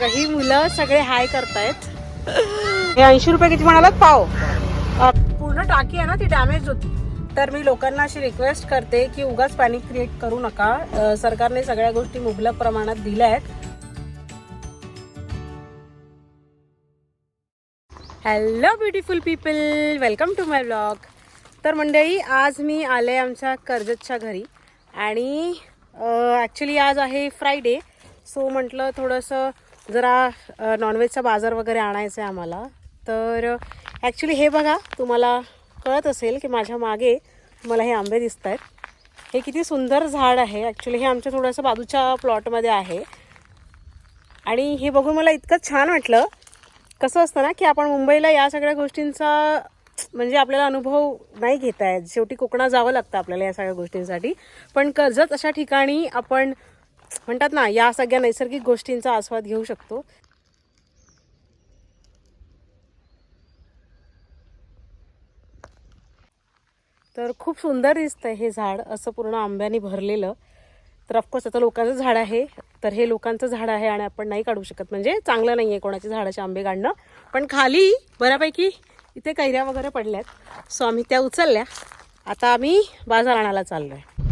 बघा ही मुलं सगळे हाय करतायत. हे 80 रुपये किती म्हणालात पाव. पूर्ण टाकी आहे ना ती डॅमेज होती. तर मी लोकांना अशी रिक्वेस्ट करते की उगाच पॅनिक क्रिएट करू नका. सरकारने सगळ्या गोष्टी मुबलक प्रमाणात दिल्या आहेत. Hello beautiful people, welcome to my vlog. तर मंडळी आज मी आले आमच्या कर्जतच्या घरी आणि ॲक्च्युली आज आहे फ्रायडे. सो म्हटलं थोडंसं जरा नॉनव्हेजचा बाजार वगैरे आणायचं आहे आम्हाला. तर ॲक्च्युली हे बघा, तुम्हाला कळत असेल की माझ्या मागे मला हे आंबे दिसत आहेत. हे किती सुंदर झाड आहे. ॲक्च्युली हे आमच्या थोडंसं बाजूच्या प्लॉटमध्ये आहे आणि हे बघून मला इतकं छान वाटलं. कसं असतं ना की आपण मुंबईला या सगळ्या गोष्टींचा म्हणजे आपल्याला अनुभव नाही घेता येत. शेवटी कोकणात जावं लागतं आपल्याला या सगळ्या गोष्टींसाठी. पण कर्जत अशा ठिकाणी आपण म्हणतात ना या सगळ्या नैसर्गिक गोष्टींचा आस्वाद घेऊ शकतो. तर खूप सुंदर दिसतंय हे झाड असं पूर्ण आंब्याने भरलेलं. तर ऑफकोर्स आता लोकांचं झाड आहे, तर हे लोकांचं झाड आहे आणि आपण नाही काढू शकत. म्हणजे चांगलं नाही आहे कोणाच्या झाडाचे आंबे काढणं. पण खाली बऱ्यापैकी इथे कैऱ्या वगैरे पडल्यात. सो आम्ही त्या उचलल्या. आता आम्ही बाजार आणायला चाललो आहे.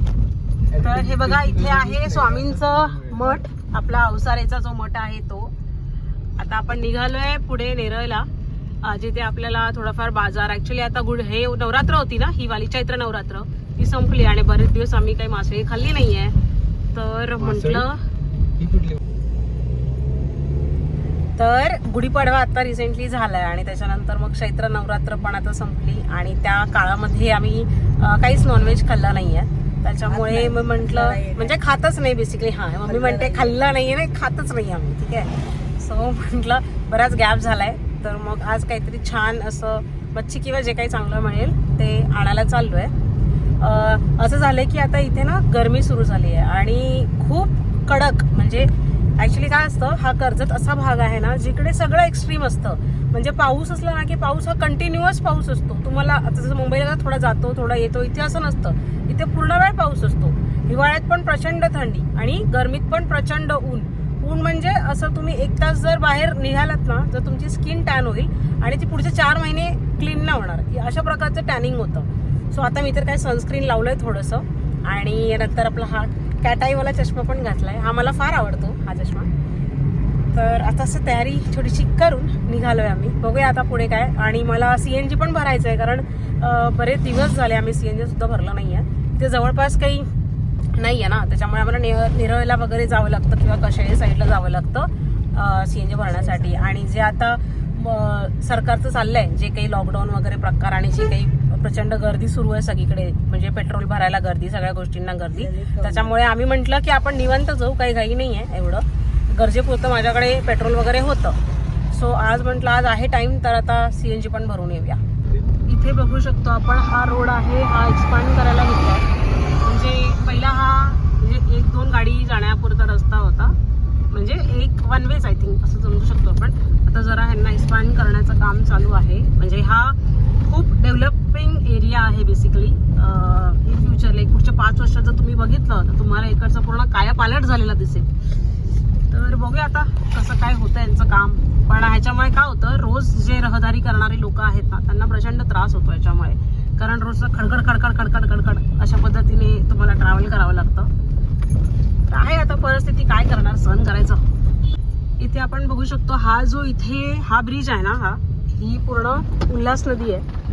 तर हे बघा इथे आहे स्वामींचं मठ. आपला अवसारेचा जो मठ आहे तो. आता आपण निघालोय पुढे नेरळला, जिथे आपल्याला थोडाफार बाजार. ॲक्च्युली आता हे नवरात्र होती ना, ही वाली चैत्र नवरात्र ती संपली आणि बरेच दिवस आम्ही काही मासळी खाल्ली नाही आहे. तर म्हटलं तर गुढीपाडवा आता रिसेंटली झालाय आणि त्याच्यानंतर मग चैत्र नवरात्र पण आता संपली आणि त्या काळामध्ये आम्ही काहीच नॉनव्हेज खाल्ला नाही आहे. त्याच्यामुळे मी म्हटलं म्हणजे खातच नाही बेसिकली. हां, मम्मी म्हणते खाल्ला नाही आहे, नाही खातच नाही आम्ही. ठीक आहे. सो म्हटलं बराच गॅप झालाय, तर मग आज काहीतरी छान असं मच्छी किंवा जे काही चांगलं मिळेल ते आणायला चाललो आहे. असं झालंय की आता इथे ना गरमी सुरू झाली आहे आणि खूप कडक. म्हणजे ॲक्च्युली काय असतं, हा कर्जत असा भाग आहे ना जिकडे सगळं एक्स्ट्रीम असतं. म्हणजे पाऊस असला ना की पाऊस हा कंटिन्युअस पाऊस असतो. तुम्हाला आता जसं मुंबईला थोडा जातो थोडा येतो, इथे असं नसतं. इथे पूर्ण वेळ पाऊस असतो. हिवाळ्यात पण प्रचंड थंडी आणि गरमीत पण प्रचंड ऊन. ऊन म्हणजे असं तुम्ही 1 तास जर बाहेर निघालात ना तर तुमची स्किन टॅन होईल आणि ती पुढचे 4 महिने क्लीन नाही होणार. अशा प्रकारचं टॅनिंग होतं. सो आता मी तर काय सनस्क्रीन लावलंय थोडंसं आणि नंतर आपला हा कॅटाईवाला चष्मा पण घातलाय. हा मला फार आवडतो हा चष्मा. तर आता असं तयारी छोटीशी करून निघालोय आम्ही. बघूया आता पुढे काय. आणि मला CNG पण भरायचं आहे, कारण बरेच दिवस झाले आम्ही CNG सुद्धा भरलं नाही आहे. ते जवळपास काही नाही आहे ना, त्याच्यामुळे आम्हाला नेरळला वगैरे जावं लागतं किंवा कशाही साईडला जावं लागतं CNG भरण्यासाठी. आणि जे आता सरकारचं चाललंय, जे काही लॉकडाऊन वगैरे प्रकार आणि जे काही प्रचंड गर्दी सुरू आहे सगळीकडे, म्हणजे पेट्रोल भरायला गर्दी, सगळ्या गोष्टींना गर्दी. त्याच्यामुळे आम्ही म्हटलं की आपण निवांत जाऊ, काही घाई नाही आहे एवढं. गरजेपुरतं माझ्याकडे पेट्रोल वगैरे होतं. सो आज म्हटलं आज आहे टाईम, तर आता CNG पण भरून येऊया. इथे बघू शकतो आपण हा रोड आहे, हा एक्सपांड करायला घेतला. म्हणजे पहिला हा म्हणजे 1-2 गाडी जाण्यापुरता रस्ता होता, म्हणजे एक 1 वेज आय थिंक असं समजू शकतो आपण. आता जरा ह्यांना एक्सपांड करण्याचं काम चालू आहे. म्हणजे हा खूप डेव्हलपिंग एरिया आहे बेसिकली. इन फ्युचरला एक पुढच्या 5 वर्षात जर तुम्ही बघितलं तर तुम्हाला इकडचा पूर्ण कायापालट झालेला दिसेल. तर बघूया आता कसं काय होतं यांचं काम. पण ह्याच्यामुळे काय होतं, रोज जे रहदारी करणारे लोक आहेत ना त्यांना प्रचंड त्रास होतो याच्यामुळे. कारण रोजचं खडखड खडखड खडखड खडखड अशा पद्धतीने तुम्हाला ट्रॅव्हल करावं लागतं. तर आहे आता परिस्थिती, काय करणार, सहन करायचं. इथे आपण बघू शकतो हा जो इथे हा ब्रिज आहे ना, ही पूर्ण उल्हास नदी आहे.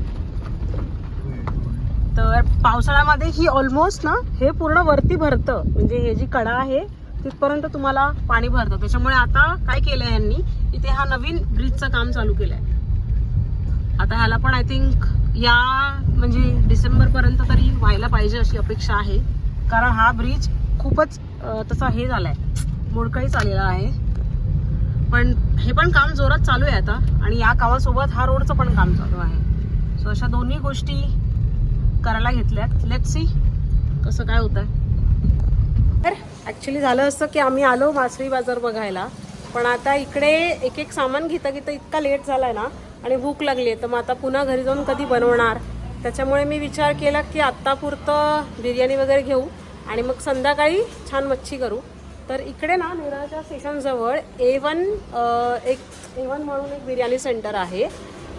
तर पावसाळ्यामध्ये ही ऑलमोस्ट ना हे पूर्ण वरती भरतं. म्हणजे हे जी कडा आहे तिथपर्यंत तुम्हाला पाणी भरतं. त्याच्यामुळे आता काय केलंय यांनी, इथे हा नवीन ब्रिजचं काम चालू केलंय. आता ह्याला पण आय थिंक या म्हणजे डिसेंबरपर्यंत तरी व्हायला पाहिजे अशी अपेक्षा आहे. कारण हा ब्रिज खूपच तसा हे झालाय, मोडकळीस आलेला आहे. पण हे पण काम जोरात चालू आहे आता आणि या कामासोबत हा रोडचं पण काम चालू आहे. सो अशा दोन्ही गोष्टी करायला घेतल्यात. लेट्स सी कसं काय होतंय. तर ॲक्च्युली झालं असं की आम्ही आलो मासळी बाजार बघायला, पण आता इकडे एक एक सामान घेता घेता इतका लेट झाला आहे ना आणि भूक लागली आहे. तर मग आता पुन्हा घरी जाऊन कधी बनवणार. त्याच्यामुळे मी विचार केला की आत्तापुरतं बिर्याणी वगैरे घेऊ आणि मग संध्याकाळी छान मच्छी करू. तर इकडे ना निराच्या स्टेशनजवळ A1 म्हणून एक बिर्याणी सेंटर आहे.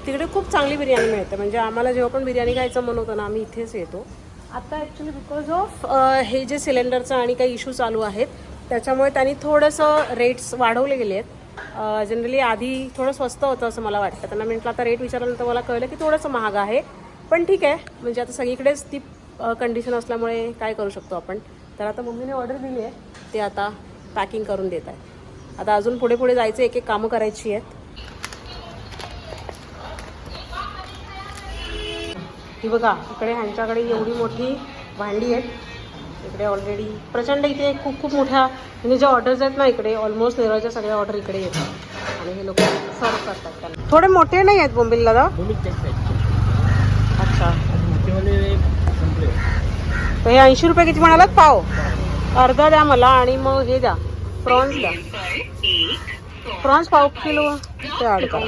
तिकडे खूप चांगली बिर्याणी मिळते. म्हणजे आम्हाला जेव्हा पण बिर्याणी खायचं मन होतं ना आम्ही इथेच येतो. आता ॲक्च्युली बिकॉज ऑफ हे जे सिलेंडरचं आणि काही इश्यू चालू आहेत त्याच्यामुळे त्यांनी थोडंसं रेट्स वाढवले गेले आहेत. जनरली आधी थोडं स्वस्त होतं असं मला वाटतं. त्यांना म्हटलं आता रेट विचारल्यानंतर मला कळलं की थोडंसं महाग आहे. पण ठीक आहे, म्हणजे आता सगळीकडेच ती कंडिशन असल्यामुळे काय करू शकतो आपण. तर आता मम्मीने ऑर्डर दिली आहे, ते आता पॅकिंग करून देत आहे. आता अजून पुढे पुढे जायचं, एक एक कामं करायची आहेत. ही बघा इकडे ह्यांच्याकडे एवढी मोठी भांडी आहेत. इकडे ऑलरेडी प्रचंड इथे खूप खूप मोठ्या म्हणजे ज्या ऑर्डर्स आहेत ना इकडे ऑलमोस्ट निराच्या सगळ्या ऑर्डर इकडे येतात आणि हे लोक सर्व करतात त्यांना. थोडे मोठे नाही आहेत बोंबील दादा? अच्छा, तर हे 80 रुपये किती म्हणालात पाव? अर्धा द्या मला आणि मग हे द्या प्रॉन्स द्या. प्रॉन्स पाव किलो ते ॲड करा.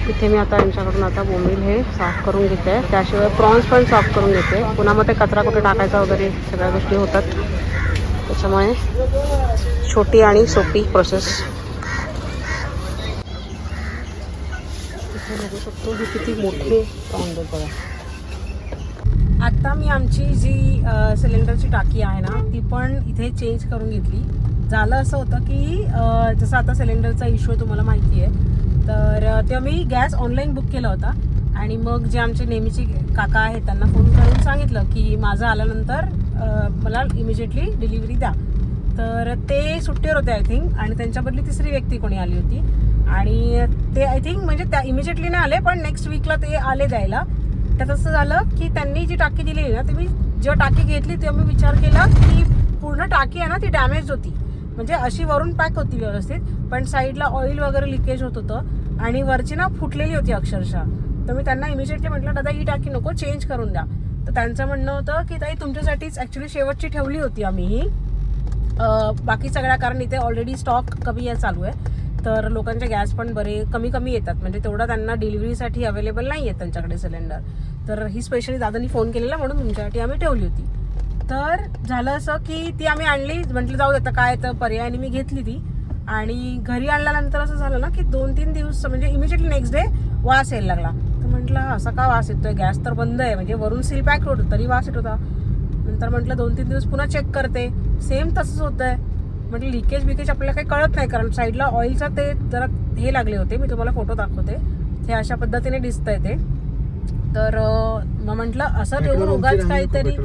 इथे मी आता यांच्याकडून आता बोंबील हे साफ करून घेते. त्याशिवाय प्रॉन्स पण साफ करून घेते. पुन्हा मग ते कचरा कुठे टाकायचा वगैरे सगळ्या गोष्टी होतात. त्याच्यामुळे छोटी आणि सोपी प्रोसेस. इथे बघू शकतो की किती मोठे प्रॉन्स आहेत बघा. आता मी आमची जी सिलेंडरची टाकी आहे ना ती पण इथे चेंज करून घेतली. झालं असं होतं की जसं आता सिलेंडरचा इश्यू तुम्हाला माहिती आहे, तर तेव्हा मी गॅस ऑनलाईन बुक केला होता आणि मग जे आमचे नेहमीचे काका आहेत त्यांना फोन करून सांगितलं की माझं आल्यानंतर मला इमिजिएटली डिलिव्हरी द्या. तर ते सुट्टीवर होते आय थिंक आणि त्यांच्या बदली तिसरी व्यक्ती कोणी आली होती आणि ते आय थिंक म्हणजे त्या इमिजिएटली नाही आले पण नेक्स्ट वीकला ते आले द्यायला. त्यात असं झालं की त्यांनी जी टाकी दिलेली ना, ती मी जेव्हा टाकी घेतली तेव्हा मी विचार केला की पूर्ण टाकी आहे ना ती डॅमेज होती. म्हणजे अशी वरून पॅक होती व्यवस्थित, पण साईडला ऑइल वगैरे लिकेज होत होतं आणि वरची ना फुटलेली होती अक्षरशः. तर मी त्यांना इमिजिएटली म्हटलं दादा ही टाकी नको, चेंज करून द्या. तर त्यांचं म्हणणं होतं की ताई तुमच्यासाठीच ॲक्च्युली शेवटची ठेवली होती आम्ही ही बाकी सगळ्या, कारण इथे ऑलरेडी स्टॉक कमी चालू आहे. तर लोकांचे गॅस पण बरे कमी कमी येतात, म्हणजे तेवढा त्यांना डिलिव्हरीसाठी अवेलेबल नाही आहे त्यांच्याकडे सिलेंडर. तर ही स्पेशली दादांनी फोन केलेला म्हणून तुमच्यासाठी आम्ही ठेवली होती. तर झालं असं की ती आम्ही आणली, म्हटलं जाऊ देता काय तर पर्यायाने मी घेतली ती. आणि घरी आणल्यानंतर असं झालं ना की 2-3 दिवस म्हणजे इमिजिएटली नेक्स्ट डे वास यायला लागला. तर म्हटलं असा का वास येतोय, गॅस तर बंद आहे, म्हणजे वरून सील पॅक होतं तरी वास येत होता. नंतर म्हटलं 2-3 दिवस पुन्हा चेक करते, सेम तसंच होतं आहे. म्हटलं लिकेज बिकेज आपल्याला काही कळत नाही, कारण साईडला ऑइलचा ते जरा हे लागले होते. मी तुम्हाला फोटो दाखवते, हे अशा पद्धतीने दिसतंय ते. तर मग म्हटलं असं ठेवून उगाच काहीतरी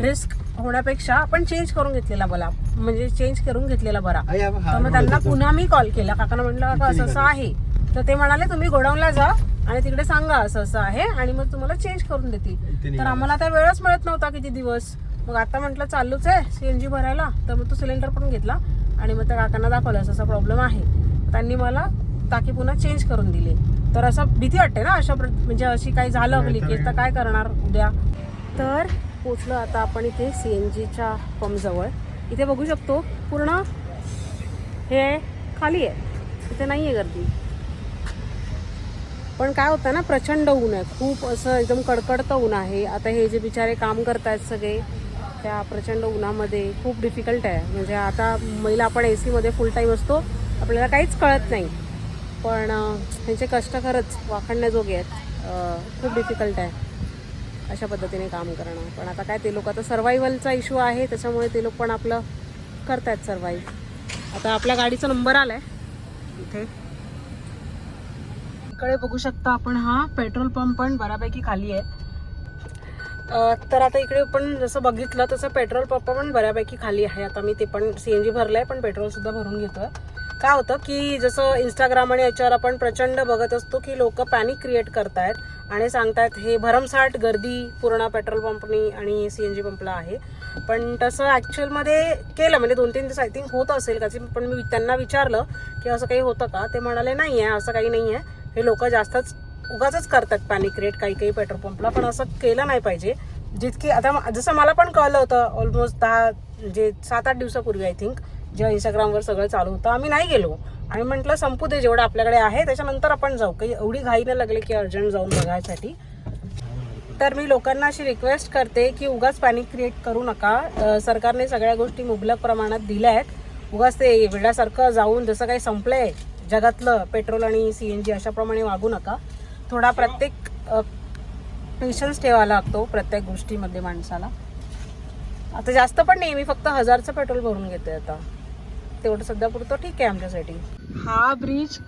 रिस्क होण्यापेक्षा आपण चेंज करून घेतलेला बरा, म्हणजे चेंज करून घेतलेला बरा. तर मग त्यांना पुन्हा मी कॉल केला, काकांना म्हटलं काका असं असं आहे. तर ते म्हणाले तुम्ही गोडाऊनला जा आणि तिकडे सांगा असं असं आहे आणि मग तुम्हाला चेंज करून देतील. तर आम्हाला आता वेळच मिळत नव्हता किती दिवस. मग आता म्हटलं चालूच आहे CNG भरायला, तर मग तो सिलेंडर पण घेतला आणि मग त्या काकांना दाखवलं असं असा प्रॉब्लेम आहे. त्यांनी मला टाकी पुन्हा चेंज करून दिली. तर असं भीती वाटते ना अशा म्हणजे अशी काही झालं लिकेज तर काय करणार उद्या. तर पोचलं आता आपण इथे CNGच्या पंपजवळ. इथे बघू शकतो पूर्ण हे खाली आहे, इथे नाही आहे गर्दी. पण काय होतं ना प्रचंड ऊन आहे, खूप असं एकदम कडकडतं ऊन आहे. आता हे जे बिचारे काम करतायत सगळे त्या प्रचंड उन्हामध्ये खूप डिफिकल्ट आहे. म्हणजे आता महिला आपण AC मध्ये फुल टाईम असतो, आपल्याला काहीच कळत नाही, पण त्यांचे कष्ट खरंच वाखाणण्याजोगे आहेत. खूप डिफिकल्ट आहे अशा पद्धतीने काम करणं. पण आता काय ते लोक आता सर्वायवलचा इश्यू आहे त्याच्यामुळे ते लोक पण आपलं करतायत सर्वाईव्ह. आता आपल्या गाडीचा नंबर आलाय इथे. इकडे बघू शकता आपण हा पेट्रोल पंप पण बऱ्यापैकी खाली आहे. तर आता इकडे पण जसं बघितलं तसं पेट्रोल पंप पण बऱ्यापैकी खाली आहे. आता मी ते पण CNG भरलंय पण पेट्रोल सुद्धा भरून घेतोय. काय होतं की जसं इंस्टाग्राम आणि याच्यावर आपण प्रचंड बघत असतो की लोक पॅनिक क्रिएट करतायत आणि सांगतायत हे भरमसाठ गर्दी पूर्ण पेट्रोल पंपनी आणि CNG पंपला आहे. पण तसं ॲक्च्युअलमध्ये केलं म्हणजे 2-3 दिवस आय थिंक होत असेल का. पण मी त्यांना विचारलं की असं काही होतं का, ते म्हणाले नाही आहे असं काही नाही आहे, हे लोक जास्तच उगाचच करतात पॅनिक क्रिएट काही काही पेट्रोल पंपला. पण असं केलं नाही पाहिजे. जितकी आता जसं मला पण कळलं होतं ऑलमोस्ट 7-8 दिवसापूर्वी आय थिंक, जेव्हा इंस्टाग्रामवर सगळं चालू होतं आम्ही नाही गेलो आणि म्हटलं संपू दे जेवढं आपल्याकडे आहे त्याच्यानंतर आपण जाऊ, काही एवढी घाई नाही लागली की अर्जंट जाऊन बघायसाठी. तर मी लोकांना अशी रिक्वेस्ट करते की उगाच पॅनिक क्रिएट करू नका. सरकारने सगळ्या गोष्टी मुबलक प्रमाणात दिल्या आहेत. उगाच ते वेड्यासारखं जाऊन जसं काही संपलंय जगातलं पेट्रोल आणि CNG अशाप्रमाणे वागू नका. थोडा प्रत्येक पेशन्स ठेवावा लागतो प्रत्येक गोष्टीमध्ये माणसाला. आता जास्त पण नाही, मी फक्त 1000चं पेट्रोल भरून घेते आता. तेवढं सध्या पुरतं ठीक आहे आमच्यासाठी. हा ब्रिज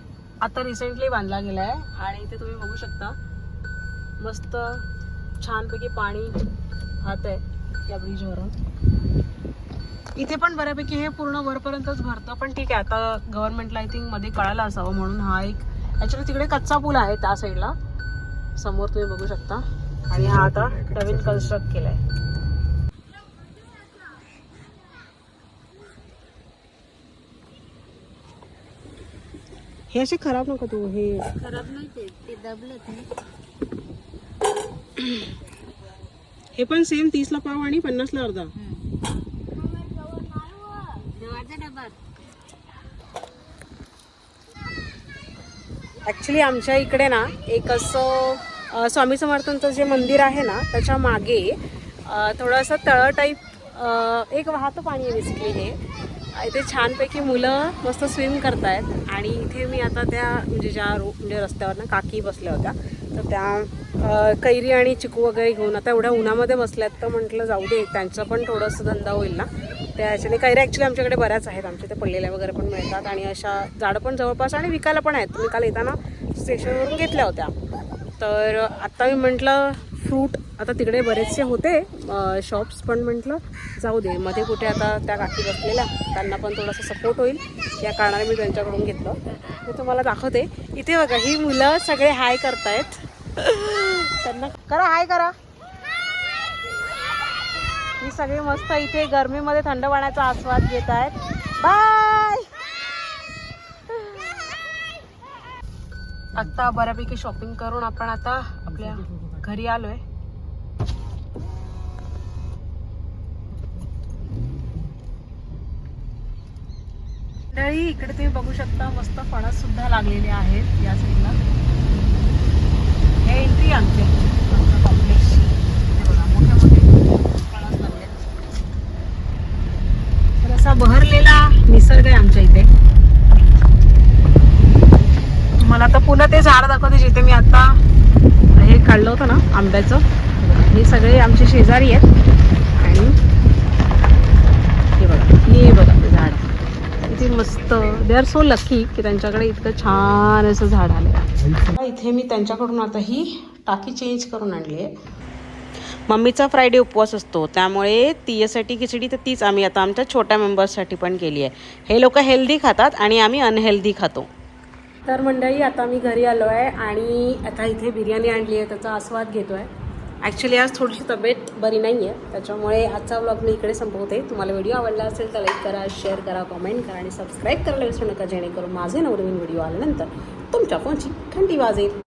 आता रिसेंटली बांधला गेला आहे आणि इथे तुम्ही बघू शकता मस्त छानपैकी पाणी वाहत आहे या ब्रिजवरून. इथे पण बऱ्यापैकी हे पूर्ण वरपर्यंतच भरतं, पण ठीक आहे आता गव्हर्नमेंटला आय थिंक मध्ये कळायला असावं म्हणून हा एक ॲक्च्युली तिकडे कच्चा पूल आहे त्या साईडला समोर तुम्ही बघू शकता आणि हा आता नवीन कन्स्ट्रक्ट केलाय. हे असे खराब नको तू, हे खराब नाही ते दबलं. हे पण सेम 30ला पाव आणि 50ला अर्धा. ॲक्च्युली आमच्या इकडे ना एक असं स्वामी समर्थांचं जे मंदिर आहे ना त्याच्या मागे थोडंसं तळं टाईप एक वाहतं पाणी आहे बेसिकली. हे इथे छानपैकी मुलं मस्त स्विम करतायत आणि इथे मी आता त्या म्हणजे म्हणजे रस्त्यावर ना काकी बसल्या होत्या तर त्या कैरी आणि चिकू वगैरे घेऊन आता एवढ्या उन्हामध्ये बसल्यात तर म्हटलं जाऊ दे त्यांचं पण थोडंसं धंदा होईल ना. त्या ह्याच्याने कैऱ्या ॲक्च्युली आमच्याकडे बऱ्याच आहेत, आमच्या ते पडलेल्या वगैरे पण मिळतात आणि अशा झाडं पण जवळपास आणि विकायला पण आहेत. मी काल येताना स्टेशनवरून घेतल्या होत्या. तर आत्ता मी म्हटलं फ्रूट आता तिकडे बरेचसे होते शॉप्स, पण म्हटलं जाऊ दे मध्ये कुठे आता त्या काकी बसलेल्या त्यांना पण थोडासा सपोर्ट होईल या कारणाने मी त्यांच्याकडून घेतलं. मी तुम्हाला दाखवते. इथे बघा ही मुलं सगळे हाय करतायत. त्यांना करा हाय करा. ही सगळी मस्त इथे गरमीमध्ये थंड पाण्याचा आस्वाद घेत आहेत. बाय. आता बऱ्यापैकी शॉपिंग करून आपण आता आपल्या घरी आलोय. इकडे तुम्ही बघू शकता मस्त फणस सुद्धा लागलेले आहेत या साईडला. हे एंट्री आमची कॉम्प्लेक्सची. हे बघा मोठे मोठे फणस लागले. तर असा बहरलेला निसर्ग आहे आमच्या इथे. मला आता पुन्हा ते झाड दाखवते जिथे मी आता हे काढलं होतं ना आंब्याचं. हे सगळे आमचे शेजारी आहेत आणि हे बघा ते झाड किती मस्त. दे आर सो लकी की त्यांच्याकडे इतकं छान असं झाड आलं. इथे मी त्यांच्याकडून आता ही टाकी चेंज करून आणली आहे. मम्मीचा फ्रायडे उपवास असतो त्यामुळे तियासाठी खिचडी तर तीच आम्ही आता आमच्या छोट्या मेंबर्ससाठी पण केली आहे. हे लोक हेल्दी खातात आणि आम्ही अनहेल्दी खातो. तर मंडळी आता मी घरी आलो आहे आणि आता इथे बिर्याणी आणली आहे त्याचा आस्वाद घेतो आहे. ॲक्च्युली आज थोडीशी तब्येत बरी नाही आहे त्याच्यामुळे आजचा व्लॉग मी इकडे संपवते. तुम्हाला व्हिडिओ आवडला असेल तर लाईक करा, शेअर करा, कमेंट करा आणि सबस्क्राईब करायला विसरू नका जेणेकरून माझे नवनवीन व्हिडिओ आल्यानंतर तुमच्या फोनची घंटी वाजेल.